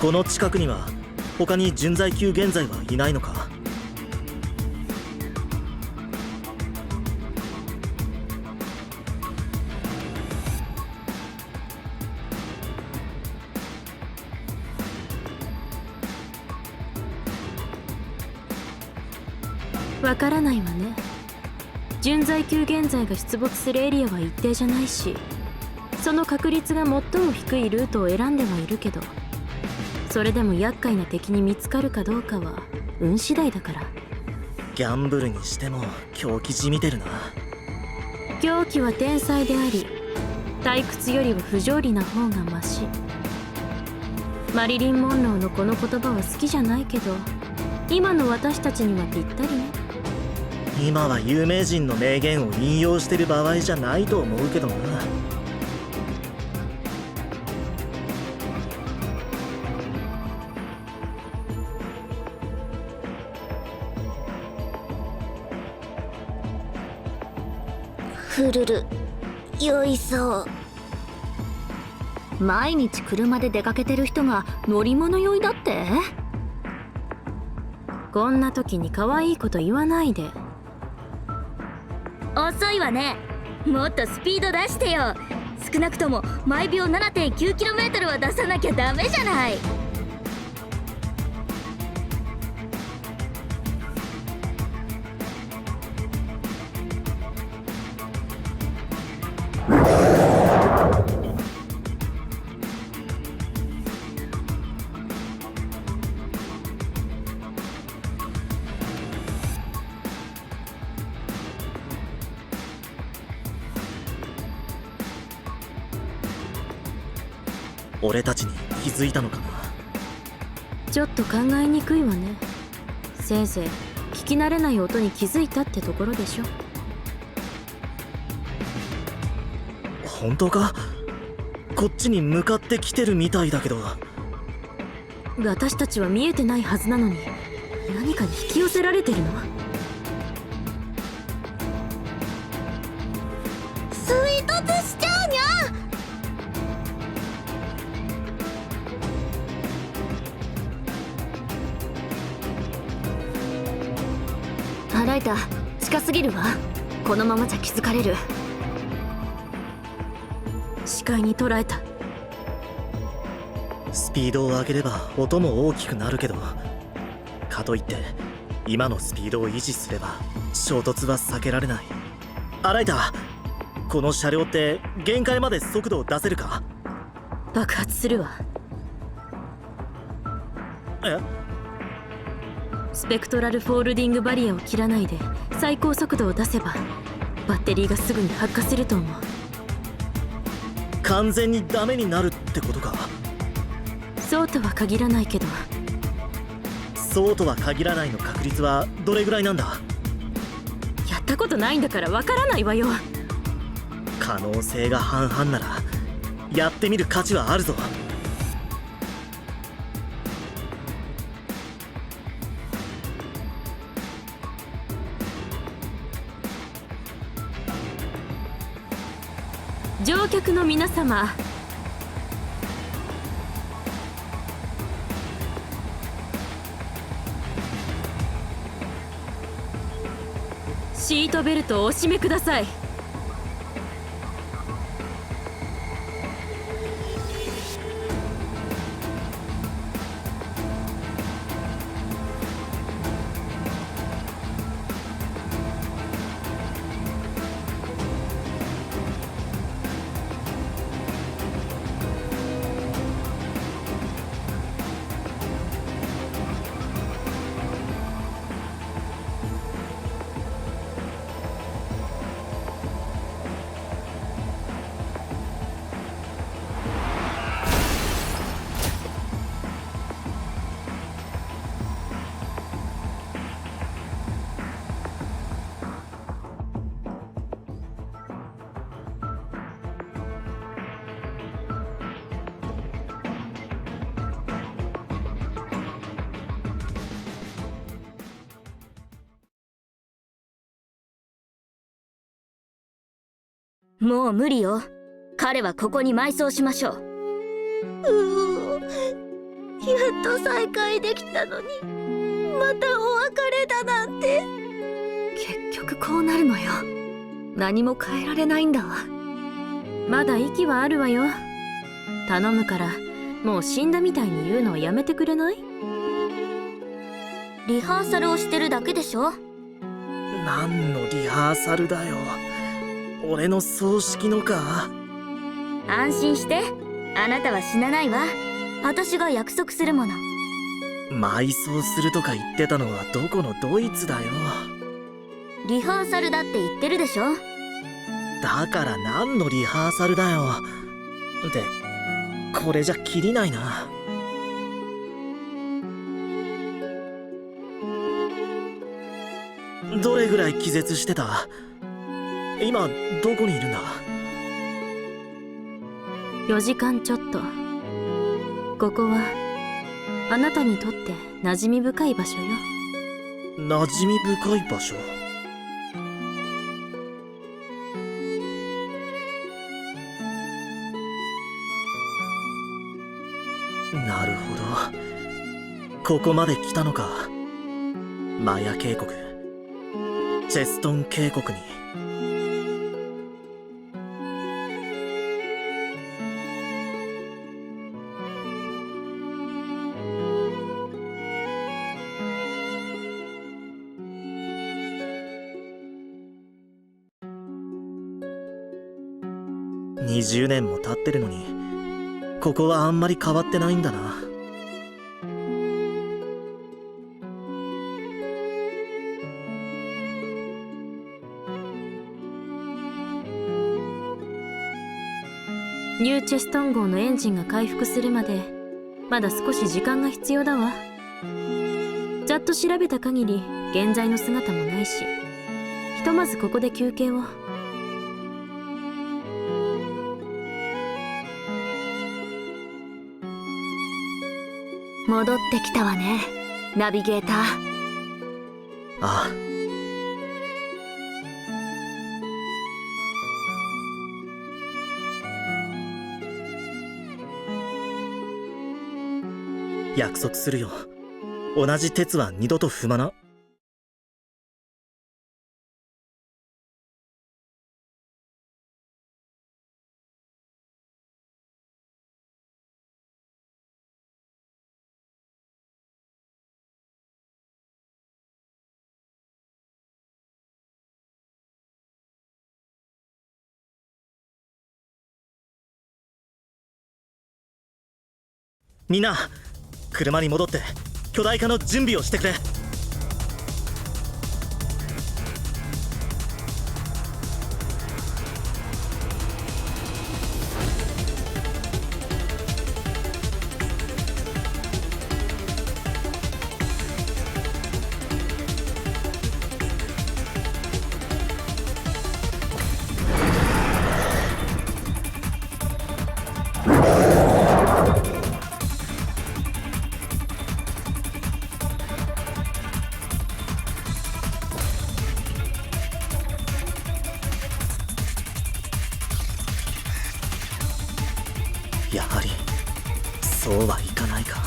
この近くには他に純在級現在はいないのか？わからないわね。純在級現在が出没するエリアは一定じゃないし、その確率が最も低いルートを選んではいるけど、それでも厄介な敵に見つかるかどうかは運次第だから。ギャンブルにしても狂気じみてるな。狂気は天才であり、退屈よりは不条理な方がマシ。マリリン・モンローのこの言葉は好きじゃないけど、今の私たちにはぴったりね。今は有名人の名言を引用してる場合じゃないと思うけどな。フルル酔いそう。毎日車で出かけてる人が乗り物酔いだって？こんな時に可愛いこと言わないで。遅いわね。もっとスピード出してよ。少なくとも毎秒 7.9km は出さなきゃダメじゃない。俺たちに気づいたのかな。ちょっと考えにくいわね。せいぜい聞き慣れない音に気づいたってところでしょ。本当か？こっちに向かってきてるみたいだけど。私たちは見えてないはずなのに、何かに引き寄せられてるの？追突しちゃうにゃ。ライタ近すぎるわ。このままじゃ気づかれる。視界に捉えた。スピードを上げれば音も大きくなるけど、かといって今のスピードを維持すれば衝突は避けられない。アライタ、この車両って限界まで速度を出せるか？爆発するわ。え？スペクトラルフォールディングバリアを切らないで最高速度を出せば、バッテリーがすぐに発火すると思う。完全にダメになるってことか？そうとは限らないけど。そうとは限らないの確率はどれぐらいなんだ？やったことないんだからわからないわよ。可能性が半々ならやってみる価値はあるぞ。乗客の皆様、シートベルトをお締めください。もう無理よ。彼はここに埋葬しましょう。っと再会できたのにまたお別れだなんて。結局こうなるのよ。何も変えられないんだわ。まだ息はあるわよ。頼むからもう死んだみたいに言うのはやめてくれない？リハーサルをしてるだけでしょ。何のリハーサルだよ。俺の葬式のか？安心して、あなたは死なないわ。私が約束するもの。埋葬するとか言ってたのはどこのドイツだよ。リハーサルだって言ってるでしょ。だから何のリハーサルだよ。で、これじゃキリないな。どれぐらい気絶してた？今どこにいるんだ？4時間ちょっと。ここはあなたにとって馴染み深い場所よ。馴染み深い場所？なるほど、ここまで来たのか。マヤ渓谷、チェストン渓谷に。20年も経ってるのに、ここはあんまり変わってないんだな。ニューチェストン号のエンジンが回復するまでまだ少し時間が必要だわ。ざっと調べた限り現在の姿もないし、ひとまずここで休憩を。戻ってきたわね、ナビゲーター。ああ。約束するよ。同じ鉄は二度と踏まな。みんな、車に戻って巨大化の準備をしてくれ。やはりそうはいかないか。